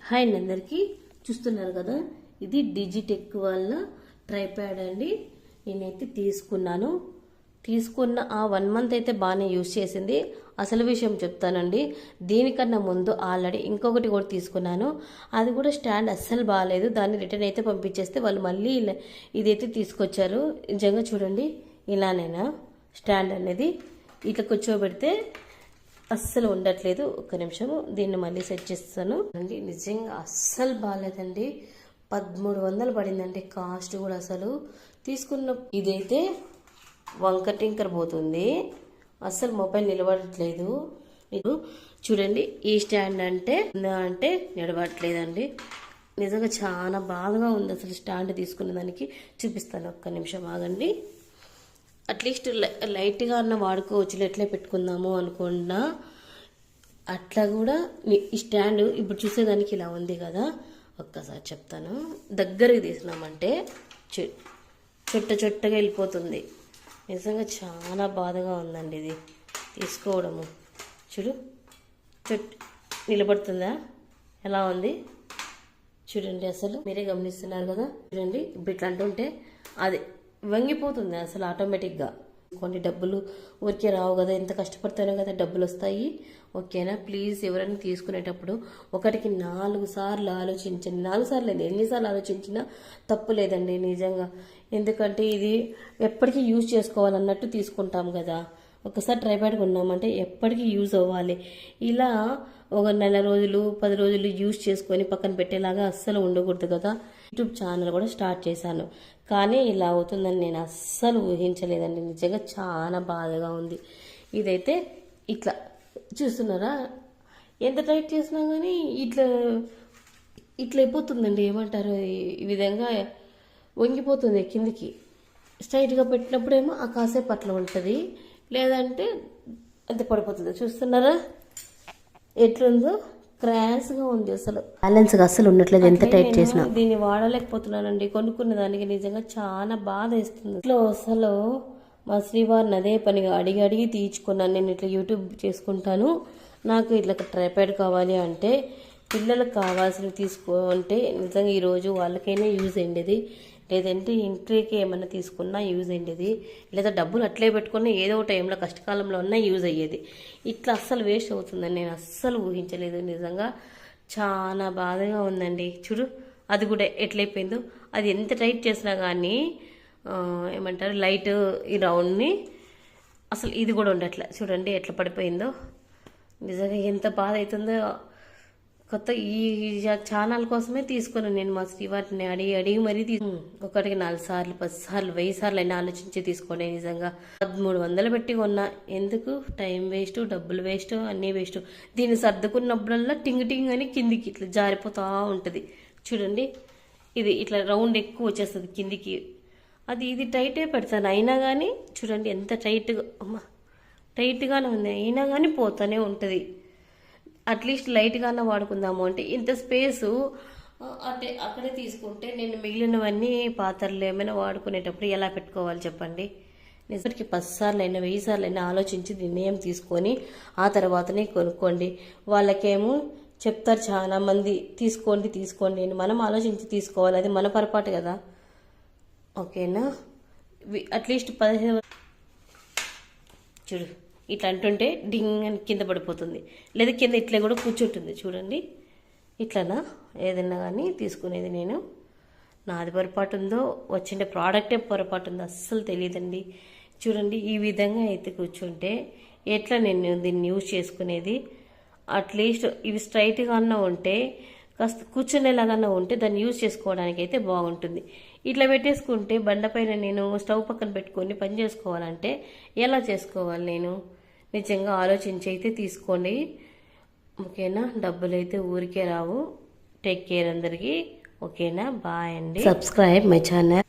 Hi అండి, అందరికీ చూస్తున్నారు కదా, ఇది డిజిటెక్ వాళ్ళ ట్రైప్యాడ్ అండి. నేనైతే తీసుకున్న ఆ 1 మంత్ అయితే బాగానే యూజ్ చేసింది. అసలు విషయం చెప్తానండి, దీనికన్నా ముందు ఆల్రెడీ ఇంకొకటి కూడా తీసుకున్నాను. అది కూడా స్టాండ్ అస్సలు బాగాలేదు. దాన్ని రిటర్న్ అయితే పంపించేస్తే వాళ్ళు మళ్ళీ ఇదైతే తీసుకొచ్చారు. నిజంగా చూడండి, ఇలానేనా స్టాండ్ అనేది ఇట్లా కూర్చోబెడితే అస్సలు ఉండట్లేదు. ఒక్క నిమిషము దీన్ని మళ్ళీ సెట్ చేస్తాను అండి. నిజంగా అస్సలు బాగాలేదండి. 1300 పడిందండి కాస్ట్ కూడా. అసలు తీసుకున్న ఇదైతే వంక టింకర్ పోతుంది, అస్సలు మొబైల్ నిలబడట్లేదు. మీరు చూడండి, ఈ స్టాండ్ అంటే నిలబడట్లేదండి. నిజంగా చాలా బాధగా ఉంది. అసలు స్టాండ్ తీసుకున్న దానికి చూపిస్తాను, ఒక్క నిమిషం ఆగండి. అట్లీస్ట్ లైట్గా అన్న వాడుకోవచ్చు, ఎట్లా పెట్టుకుందాము అనుకున్నా. అట్లా కూడా ఈ స్టాండ్ ఇప్పుడు చూసేదానికి ఇలా ఉంది కదా. ఒక్కసారి చెప్తాను, దగ్గరికి తీసినామంటే చుట్టగా వెళ్ళిపోతుంది. నిజంగా చాలా బాధగా ఉందండి ఇది తీసుకోవడము. చూడు, నిలబడుతుందా, ఎలా ఉంది చూడండి. అసలు మీరే గమనిస్తున్నారు కదా. చూడండి, ఇప్పుడు ఇట్లా అంటుంటే అది వంగిపోతుంది అసలు ఆటోమేటిక్గా. కొన్ని డబ్బులు ఊరికే రావు కదా, ఎంత కష్టపడతానో కదా డబ్బులు వస్తాయి. ఓకేనా, ప్లీజ్ ఎవరైనా తీసుకునేటప్పుడు ఒకటికి 4 సార్లు ఆలోచించండి. 4 సార్లు లేదు, ఎన్నిసార్లు ఆలోచించినా తప్పు లేదండి నిజంగా. ఎందుకంటే ఇది ఎప్పటికీ యూజ్ చేసుకోవాలన్నట్టు తీసుకుంటాం కదా. ఒకసారి ట్రైప్యాడ్ కొన్నామంటే ఎప్పటికీ యూజ్ అవ్వాలి. ఇలా ఒక 9 రోజులు 10 రోజులు యూజ్ చేసుకొని పక్కన పెట్టేలాగా అస్సలు ఉండకూడదు కదా. యూట్యూబ్ ఛానల్ కూడా స్టార్ట్ చేశాను, కానీ ఇలా అవుతుందని నేను అస్సలు ఊహించలేదండి. నిజంగా చాలా బాధగా ఉంది. ఇదైతే ఇట్లా చూస్తున్నారా, ఎంత టైట్ చేసినా కానీ ఇట్లా అయిపోతుందండి. ఏమంటారు, ఈ విధంగా వంగిపోతుంది కిందికి. స్ట్రైట్గా పెట్టినప్పుడేమో ఆ కాసేపు అట్లా ఉంటుంది, లేదంటే అంత పడిపోతుంది. చూస్తున్నారా ఎట్లుందో, క్రాష్గా ఉంది. అసలు బ్యాలెన్స్గా అస్సలు ఉండట్లేదు, ఎంత టైట్ చేసినా. దీన్ని వాడలేకపోతున్నానండి. కొనుక్కున్న దానికి నిజంగా చాలా బాధ వేస్తుంది. ఇట్లా అసలు మా శ్రీవారిని అదే పనిగా అడిగి తీర్చుకున్నాను. నేను ఇట్లా యూట్యూబ్ చేసుకుంటాను, నాకు ఇట్లా ట్రైప్యాడ్ కావాలి అంటే, పిల్లలకు కావాల్సినవి తీసుకుంటే నిజంగా ఈరోజు వాళ్ళకైనా యూజ్ అయ్యేది, లేదంటే ఇంటికి ఏమన్నా తీసుకున్నా యూజ్ అయ్యేది, లేదా డబ్బులు అట్లే పెట్టుకుని ఏదో టైంలో కష్టకాలంలో ఉన్నా యూజ్ అయ్యేది. ఇట్లా అస్సలు వేస్ట్ అవుతుందని నేను అస్సలు ఊహించలేదు. నిజంగా చాలా బాధగా ఉందండి. చూడు, అది కూడా ఎట్లయిపోయిందో. అది ఎంత టైట్ చేసినా కానీ ఏమంటారు, లైట్ ఈ రౌండ్ని అసలు ఇది కూడా ఉండట్లే. చూడండి ఎట్లా పడిపోయిందో. నిజంగా ఎంత బాధ అవుతుందో. కొత్త ఈ ఛానల్ కోసమే తీసుకున్నాను నేను. మా శ్రీవారిని అడిగి మరీ ఒకటికి 4 సార్లు 10 సార్లు 1000 సార్లు అయినా ఆలోచించి తీసుకోండి. నిజంగా 1300 పెట్టి కొన్నా. ఎందుకు, టైం వేస్ట్, డబ్బులు వేస్ట్, అన్నీ వేస్ట్. దీన్ని సర్దుకున్నప్పుడల్లా టింగ్ అని కిందికి ఇట్లా జారిపోతూ ఉంటుంది. చూడండి, ఇది ఇట్లా రౌండ్ ఎక్కువ వచ్చేస్తుంది కిందికి. ఇది టైటే పెడతాను, అయినా కానీ చూడండి ఎంత టైట్గానే ఉంది, అయినా కానీ పోతూనే ఉంటుంది. అట్లీస్ట్ లైట్గానే వాడుకుందాము అంటే ఇంత స్పేసు అంటే అక్కడే తీసుకుంటే నేను మిగిలినవన్నీ పాత్రలు ఏమైనా వాడుకునేటప్పుడు ఎలా పెట్టుకోవాలి చెప్పండి. నిజానికి 10 సార్లు అయినా 1000 సార్లు అయినా ఆలోచించి నిర్ణయం తీసుకొని ఆ తర్వాతనే కొనుక్కోండి. వాళ్ళకేమో చెప్తారు చాలా మంది, తీసుకోండి అని. మనం ఆలోచించి తీసుకోవాలి, అది మన పొరపాటు కదా. ఓకేనా, అట్లీస్ట్ 15 చూడు ఇట్లా అంటుంటే డింగ్ అని కింద పడిపోతుంది, లేదా కింద ఇట్లా కూడా కూర్చుంటుంది. చూడండి, ఇట్లనా ఏదన్నా కానీ తీసుకునేది నేను. నాది పొరపాటు ఉందో వచ్చిండే ప్రోడక్టే పొరపాటు ఉందో అస్సలు తెలియదండి. చూడండి, ఈ విధంగా అయితే కూర్చుంటే ఎట్లా నేను దీన్ని యూజ్ చేసుకునేది. అట్లీస్ట్ ఇవి స్ట్రైట్గా అన్నా ఉంటే, కాస్త కూర్చునేలాగా ఉంటే దాన్ని యూజ్ చేసుకోవడానికి అయితే బాగుంటుంది. ఇట్లా పెట్టేసుకుంటే బండపైన నేను స్టవ్ పక్కన పెట్టుకొని పని చేసుకోవాలంటే ఎలా చేసుకోవాలి నేను? నిజంగా ఆలోచించి అయితే తీసుకోండి. ఓకేనా, డబ్బులు అయితే ఊరికే రావు. టేక్ కేర్ అందరికీ. ఓకేనా, బాయ్ అండి. Subscribe my channel.